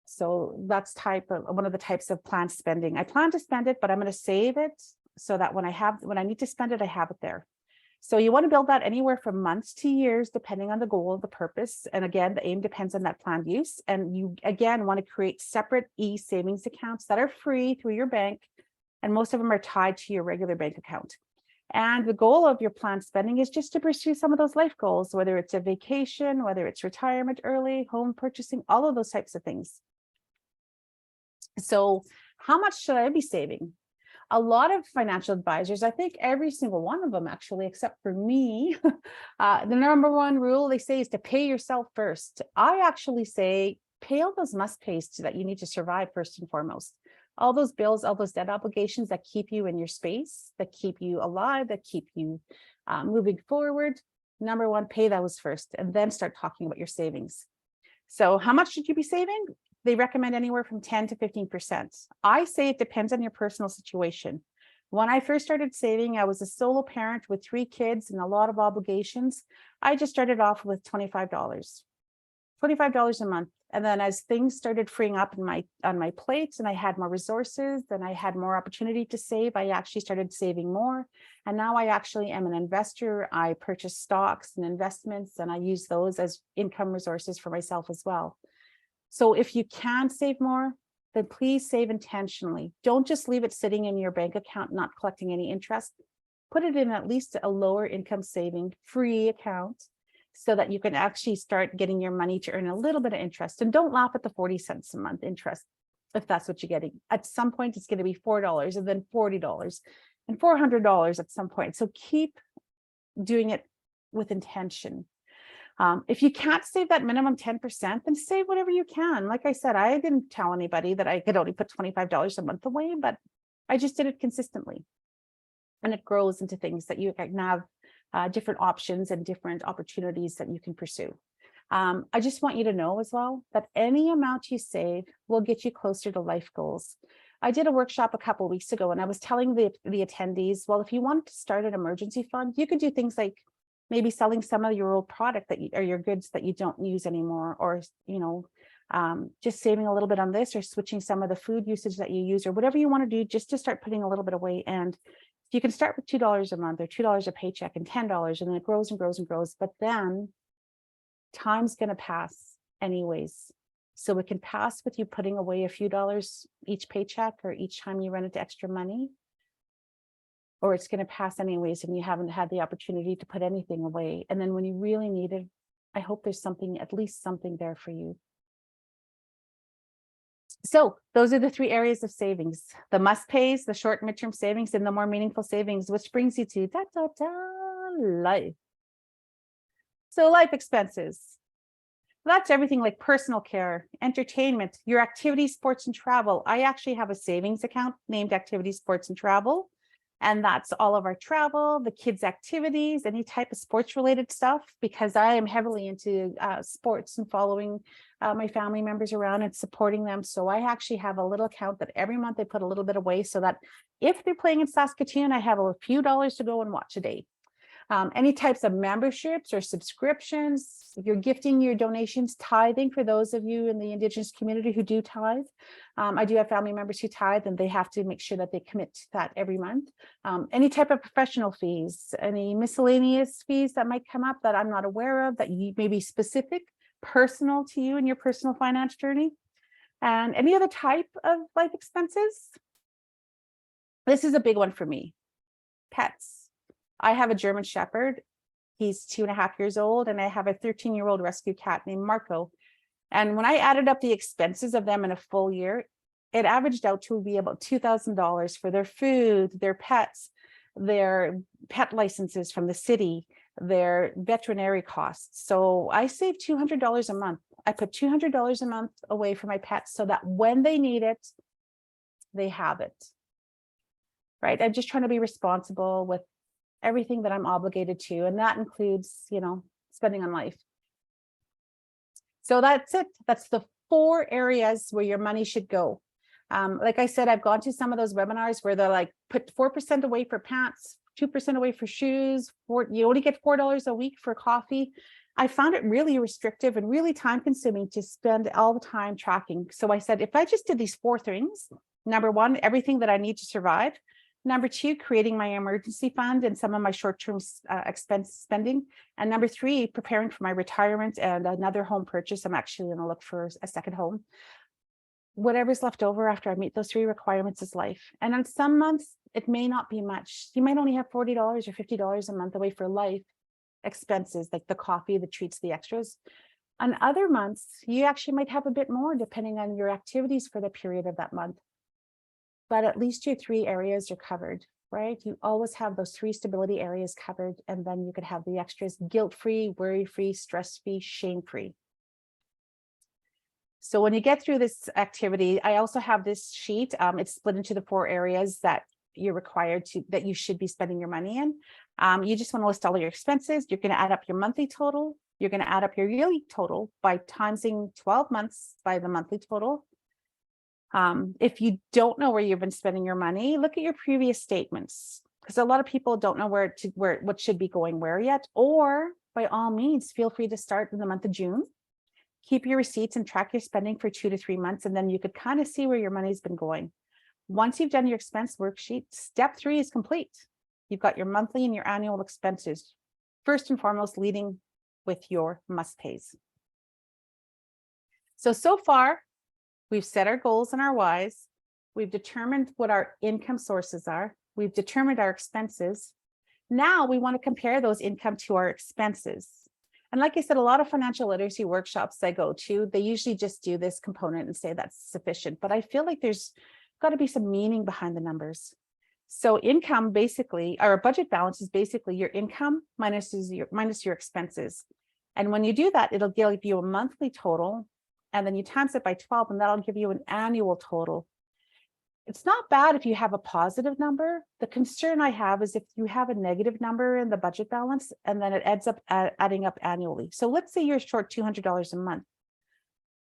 So that's one of the types of planned spending. I plan to spend it, but I'm going to save it so that when I need to spend it, I have it there. So you want to build that anywhere from months to years, depending on the goal, the purpose. And again, the aim depends on that planned use. And you, again, want to create separate e-savings accounts that are free through your bank. And most of them are tied to your regular bank account. And the goal of your planned spending is just to pursue some of those life goals, whether it's a vacation, whether it's retirement early, home purchasing, all of those types of things. So how much should I be saving? A lot of financial advisors, I think every single one of them actually, except for me, the number one rule they say is to pay yourself first. I actually say pay all those must-pays that you need to survive first and foremost. All those bills, all those debt obligations that keep you in your space, that keep you alive, that keep you moving forward. Number one, pay those first, and then start talking about your savings. So how much should you be saving? They recommend anywhere from 10 to 15%. I say it depends on your personal situation. When I first started saving, I was a solo parent with 3 kids and a lot of obligations. I just started off with $25 a month. And then as things started freeing up on my plate and I had more resources, then I had more opportunity to save. I actually started saving more. And now I actually am an investor. I purchase stocks and investments, and I use those as income resources for myself as well. So if you can save more, then please save intentionally. Don't just leave it sitting in your bank account, not collecting any interest. Put it in at least a lower income saving free account, so that you can actually start getting your money to earn a little bit of interest. And don't laugh at the 40 cents a month interest, if that's what you're getting. At some point, it's going to be $4 and then $40 and $400 at some point. So keep doing it with intention. If you can't save that minimum 10%, then save whatever you can. Like I said, I didn't tell anybody that I could only put $25 a month away, but I just did it consistently. And it grows into things that you can have different options and different opportunities that you can pursue. I just want you to know as well that any amount you save will get you closer to life goals. I did a workshop a couple of weeks ago and I was telling the attendees, well, if you wanted to start an emergency fund, you could do things like maybe selling some of your old product that or your goods that you don't use anymore, or, just saving a little bit on this, or switching some of the food usage that you use, or whatever you want to do just to start putting a little bit away. And you can start with $2 a month or $2 a paycheck and $10, and then it grows and grows and grows. But then time's going to pass anyways. So it can pass with you putting away a few dollars each paycheck or each time you run into extra money, or it's going to pass anyways and you haven't had the opportunity to put anything away. And then when you really need it, I hope there's something, at least something there for you. So those are the 3 areas of savings: the must pays, the short midterm savings, and the more meaningful savings, which brings you to life. So life expenses. That's everything like personal care, entertainment, your activity, sports, and travel. I actually have a savings account named Activity, Sports, and Travel. And that's all of our travel, the kids' activities, any type of sports related stuff, because I am heavily into sports and following my family members around and supporting them. So I actually have a little account that every month I put a little bit away so that if they're playing in Saskatoon, I have a few dollars to go and watch a day. Any types of memberships or subscriptions, you're gifting your donations, tithing for those of you in the Indigenous community who do tithe. I do have family members who tithe, and they have to make sure that they commit to that every month. Any type of professional fees, any miscellaneous fees that might come up that I'm not aware of, that you may be specific, personal to you in your personal finance journey, and any other type of life expenses. This is a big one for me. Pets. I have a German Shepherd. He's 2.5 years old, and I have a 13-year-old rescue cat named Marco. And when I added up the expenses of them in a full year, it averaged out to be about $2,000 for their food, their pets, their pet licenses from the city, their veterinary costs. So I save $200 a month. I put $200 a month away for my pets so that when they need it, they have it. Right? I'm just trying to be responsible with everything that I'm obligated to, and that includes, spending on life. So that's it. That's the 4 areas where your money should go. Like I said, I've gone to some of those webinars where they're like, put 4% away for pants, 2% away for shoes, you only get $4 a week for coffee. I found it really restrictive and really time consuming to spend all the time tracking. So I said, if I just did these 4 things, number 1, everything that I need to survive. Number 2, creating my emergency fund and some of my short-term expense spending. And number 3, preparing for my retirement and another home purchase. I'm actually going to look for a second home. Whatever's left over after I meet those 3 requirements is life. And on some months, it may not be much. You might only have $40 or $50 a month away for life expenses, like the coffee, the treats, the extras. On other months, you actually might have a bit more depending on your activities for the period of that month. But at least your 3 areas are covered, right? You always have those 3 stability areas covered, and then you could have the extras guilt-free, worry-free, stress-free, shame-free. So when you get through this activity, I also have this sheet. It's split into the 4 areas that you're required to, that you should be spending your money in. You just want to list all of your expenses. You're going to add up your monthly total. You're going to add up your yearly total by timesing 12 months by the monthly total. If you don't know where you've been spending your money, look at your previous statements, because a lot of people don't know what should be going where yet. Or by all means, feel free to start in the month of June. Keep your receipts and track your spending for 2 to 3 months, and then you could kind of see where your money's been going. Once you've done your expense worksheet, step 3 is complete. You've got your monthly and your annual expenses, first and foremost, leading with your must pays. So far, we've set our goals and our whys. We've determined what our income sources are. We've determined our expenses. Now we want to compare those income to our expenses. And like I said, a lot of financial literacy workshops I go to, they usually just do this component and say that's sufficient. But I feel like there's got to be some meaning behind the numbers. So income basically, or a budget balance is basically your income minus your expenses. And when you do that, it'll give you a monthly total, and then you times it by 12, and that'll give you an annual total. It's not bad if you have a positive number. The concern I have is if you have a negative number in the budget balance and then it ends up adding up annually. So let's say you're short $200 a month.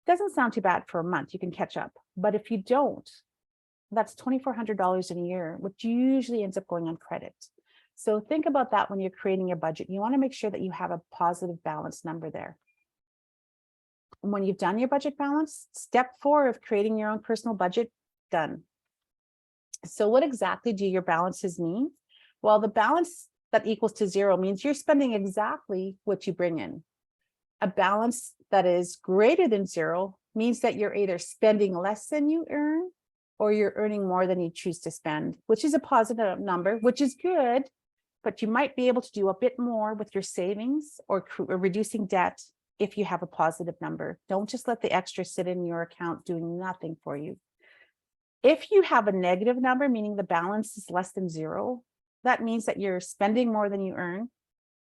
Doesn't sound too bad for a month. You can catch up. But if you don't, that's $2,400 in a year, which usually ends up going on credit. So think about that when you're creating your budget. You want to make sure that you have a positive balance number there. And when you've done your budget balance, step 4 of creating your own personal budget, done. So what exactly do your balances mean? Well, the balance that equals to 0 means you're spending exactly what you bring in. A balance that is greater than 0 means that you're either spending less than you earn or you're earning more than you choose to spend, which is a positive number, which is good, but you might be able to do a bit more with your savings or reducing debt if you have a positive number. Don't just let the extra sit in your account doing nothing for you. If you have a negative number, meaning the balance is less than 0, that means that you're spending more than you earn,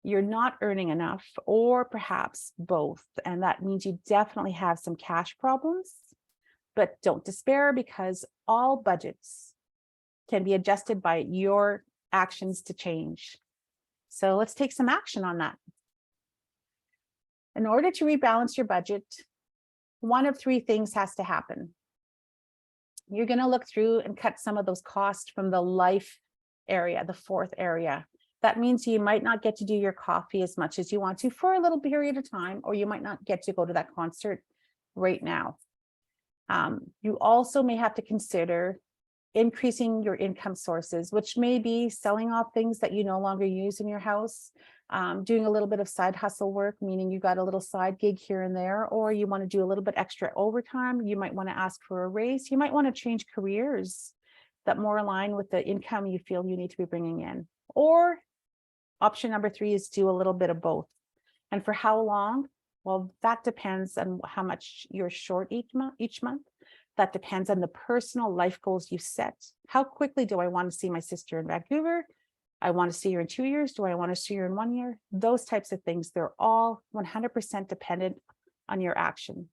you're not earning enough, or perhaps both. And that means you definitely have some cash problems, but don't despair because all budgets can be adjusted by your actions to change. So let's take some action on that. In order to rebalance your budget, one of 3 things has to happen. You're going to look through and cut some of those costs from the life area, the 4th area. That means you might not get to do your coffee as much as you want to for a little period of time, or you might not get to go to that concert right now. You also may have to consider increasing your income sources, which may be selling off things that you no longer use in your house, doing a little bit of side hustle work, meaning you got a little side gig here and there, or you want to do a little bit extra overtime. You might want to ask for a raise. You might want to change careers that more align with the income you feel you need to be bringing in. Or option number 3 is do a little bit of both. And for how long? Well, that depends on how much you're short each month. That depends on the personal life goals you set. How quickly do I want to see my sister in Vancouver? I want to see her in 2 years. Do I want to see her in 1 year? Those types of things, they're all 100% dependent on your action.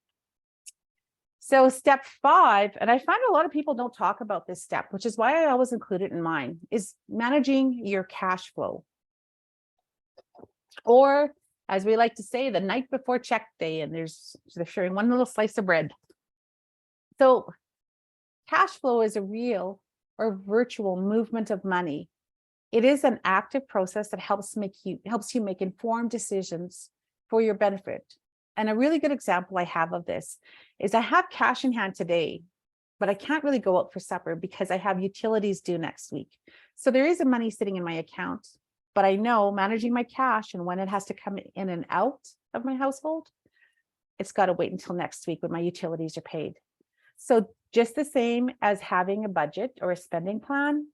So step 5, and I find a lot of people don't talk about this step, which is why I always include it in mine, is managing your cash flow. Or as we like to say, the night before check day, and they're sharing one little slice of bread. So cash flow is a real or virtual movement of money. It is an active process that helps you make informed decisions for your benefit. And a really good example I have of this is I have cash in hand today, but I can't really go out for supper because I have utilities due next week. So there is money sitting in my account, but I know managing my cash and when it has to come in and out of my household, it's got to wait until next week when my utilities are paid. So just the same as having a budget or a spending plan,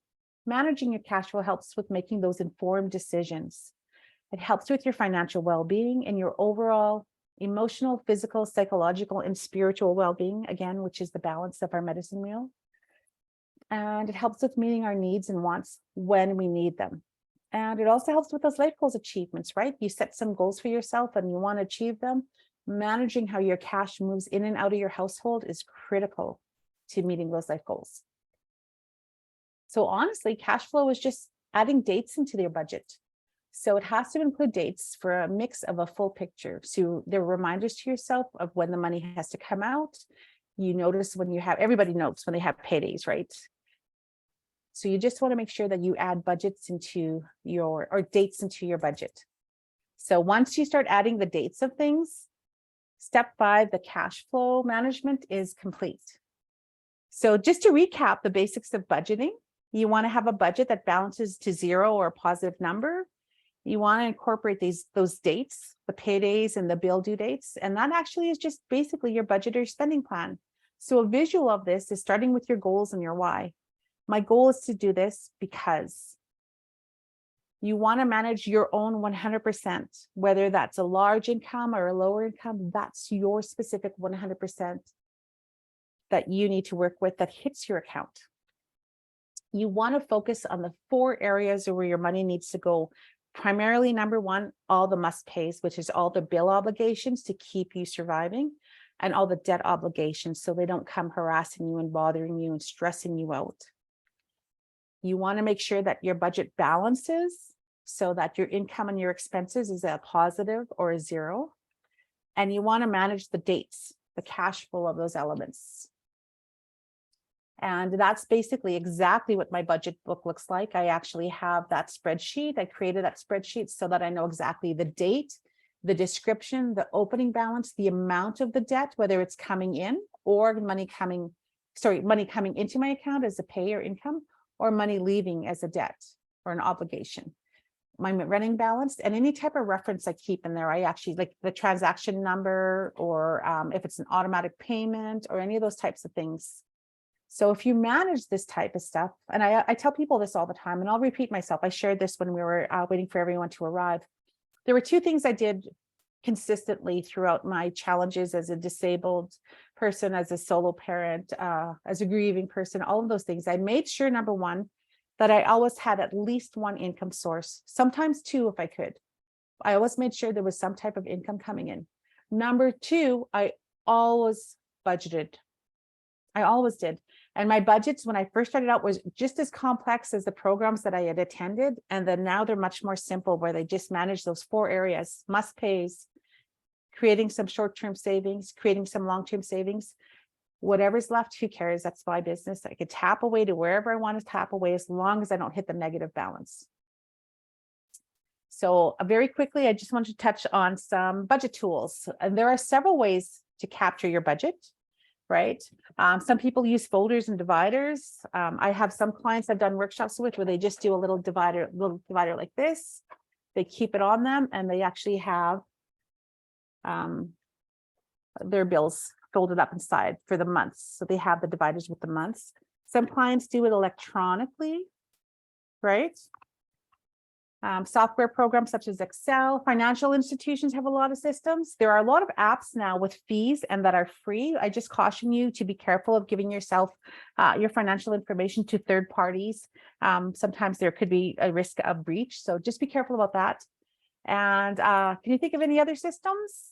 managing your cash flow helps with making those informed decisions. It helps with your financial well-being and your overall emotional, physical, psychological, and spiritual well-being, again, which is the balance of our medicine wheel. And it helps with meeting our needs and wants when we need them. And it also helps with those life goals achievements, right? You set some goals for yourself and you want to achieve them. Managing how your cash moves in and out of your household is critical to meeting those life goals. So honestly, cash flow is just adding dates into their budget. So it has to include dates for a mix of a full picture. So there are reminders to yourself of when the money has to come out. You notice when you have, everybody notes when they have paydays, right? So you just want to make sure that you add budgets into your, or dates into your budget. So once you start adding the dates of things, step 5, the cash flow management is complete. So just to recap the basics of budgeting, you want to have a budget that balances to 0 or a positive number. You want to incorporate those dates, the paydays and the bill due dates. And that actually is just basically your budget or spending plan. So a visual of this is starting with your goals and your why. My goal is to do this because you want to manage your own 100%, whether that's a large income or a lower income, that's your specific 100% that you need to work with that hits your account. You want to focus on the 4 areas where your money needs to go. Primarily, number 1, all the must pays, which is all the bill obligations to keep you surviving. and all the debt obligations so they don't come harassing you and bothering you and stressing you out. You want to make sure that your budget balances so that your income and your expenses is a positive or a zero. And you want to manage the dates, the cash flow of those elements. And that's basically exactly what my budget book looks like. I actually have that spreadsheet. I created that spreadsheet so that I know exactly the date, the description, the opening balance, the amount of the debt, whether it's coming in or money coming into my account as a pay or income, or money leaving as a debt or an obligation. My running balance and any type of reference I keep in there, I actually like the transaction number, or if it's an automatic payment or any of those types of things. So if you manage this type of stuff, and I tell people this all the time, and I'll repeat myself, I shared this when we were waiting for everyone to arrive. There were two things I did consistently throughout my challenges as a disabled person, as a solo parent, as a grieving person, all of those things. I made sure, number one, that I always had at least one income source, sometimes two if I could. I always made sure there was some type of income coming in. Number two, I always budgeted. I always did. And my budgets when I first started out was just as complex as the programs that I had attended. And then now they're much more simple, where they just manage those four areas: must pays, creating some short-term savings, creating some long-term savings. Whatever's left, who cares? That's my business. I could tap away to wherever I want to tap away, as long as I don't hit the negative balance. So very quickly, I just want to touch on some budget tools. And there are several ways to capture your budget, right? Some people use folders and dividers. I have some clients I've done workshops with where they just do a little divider like this. They keep it on them, and they actually have their bills folded up inside for the months. So they have the dividers with the months. Some clients do it electronically, right? Software programs such as Excel. Financial institutions have a lot of systems. There are a lot of apps now with fees and that are free. I just caution you to be careful of giving yourself your financial information to third parties. Sometimes there could be a risk of breach. So just be careful about that. And can you think of any other systems?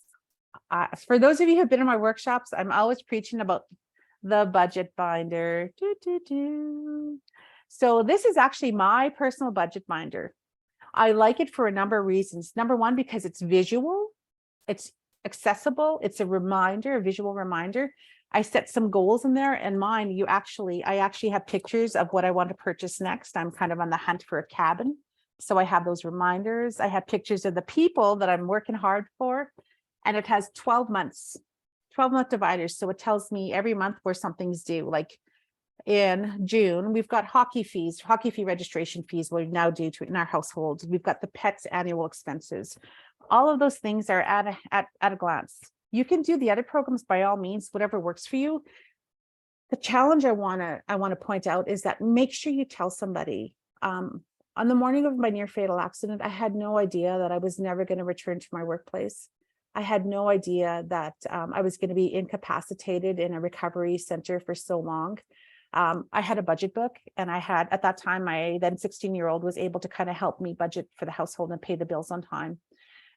For those of you who've been in my workshops, I'm always preaching about the budget binder. So this is actually my personal budget binder. I like it for a number of reasons. Number one, because it's visual, it's accessible, it's a reminder, a visual reminder. I set some goals in there, and mine, I actually have pictures of what I want to purchase next. I'm kind of on the hunt for a cabin. So I have those reminders. I have pictures of the people that I'm working hard for, and it has 12 month dividers. So it tells me every month where something's due. Like in June, we've got hockey fee registration fees we're now due to in our household. We've got the pets annual expenses. All of those things are at a glance. You can do the other programs by all means, whatever works for you. The challenge I want to point out is that make sure you tell somebody. On the morning of my near fatal accident, I had no idea that I was never going to return to my workplace. I had no idea that I was going to be incapacitated in a recovery center for so long. I had a budget book, and I had, at that time, my then 16-year-old was able to kind of help me budget for the household and pay the bills on time.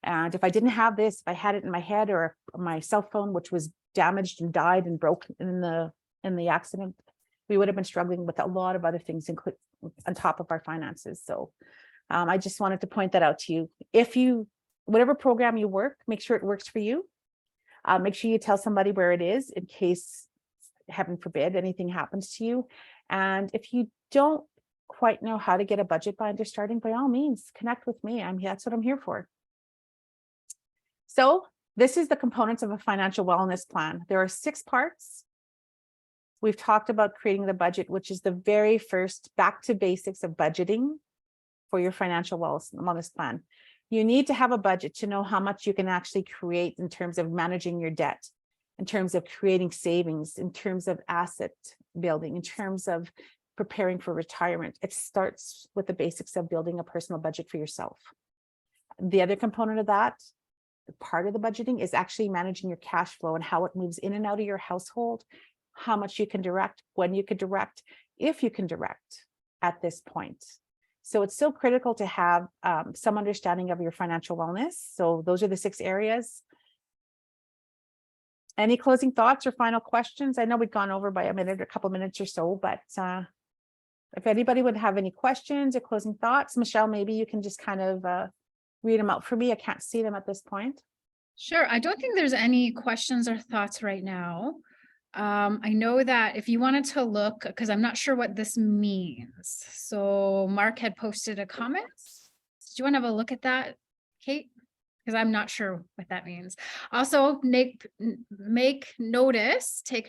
And if I didn't have this, if I had it in my head, or my cell phone, which was damaged and died and broke in the accident, we would have been struggling with a lot of other things, including on top of our finances. So I just wanted to point that out to you. Whatever program you work, make sure it works for you. Make sure you tell somebody where it is in case, heaven forbid, anything happens to you. And if you don't quite know how to get a budget binder starting, by all means, connect with me. That's what I'm here for. So this is the components of a financial wellness plan. There are 6 parts. We've talked about creating the budget, which is the very first back to basics of budgeting for your financial wellness plan. You need to have a budget to know how much you can actually create in terms of managing your debt, in terms of creating savings, in terms of asset building, in terms of preparing for retirement. It starts with the basics of building a personal budget for yourself. The other component of that, part of the budgeting, is actually managing your cash flow and how it moves in and out of your household, how much you can direct, when you can direct, if you can direct at this point. So it's so critical to have some understanding of your financial wellness. So those are the 6 areas. Any closing thoughts or final questions? I know we've gone over by a minute, or a couple minutes or so, but if anybody would have any questions or closing thoughts, Michelle, maybe you can just kind of read them out for me. I can't see them at this point. Sure. I don't think there's any questions or thoughts right now. I know that if you wanted to look, because I'm not sure what this means. So Mark had posted a comment. Do you want to have a look at that, Kate? Because I'm not sure what that means. Also, take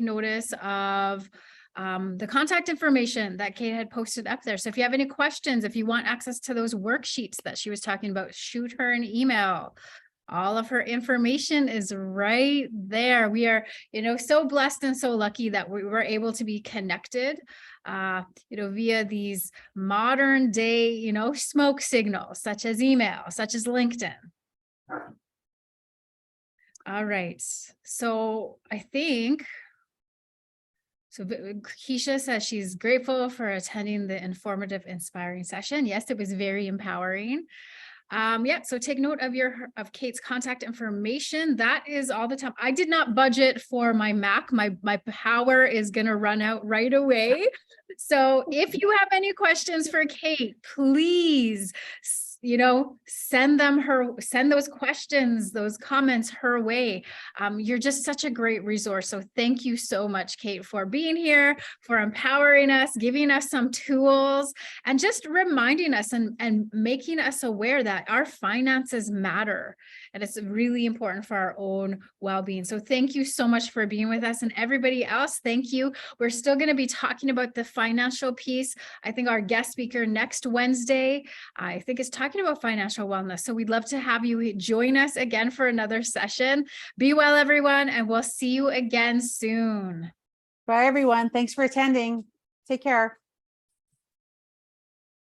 notice of the contact information that Kate had posted up there. So if you have any questions, if you want access to those worksheets that she was talking about, shoot her an email. All of her information is right there. We are, so blessed and so lucky that we were able to be connected, via these modern day, smoke signals, such as email, such as LinkedIn. All right. So I think, Keisha says she's grateful for attending the informative, inspiring session. Yes, it was very empowering. Yeah, so take note of Kate's contact information. That is all the time. I did not budget for my Mac. My power is gonna run out right away. So if you have any questions for Kate, please, send those questions, those comments her way. You're just such a great resource. So thank you so much, Kate, for being here, for empowering us, giving us some tools, and just reminding us and making us aware that our finances matter. And it's really important for our own well-being. So thank you so much for being with us, and everybody else, thank you. We're still going to be talking about the financial piece. I think our guest speaker next Wednesday, I think, is talking about financial wellness. So we'd love to have you join us again for another session. Be well, everyone, and we'll see you again soon. Bye, everyone. Thanks for attending. Take care.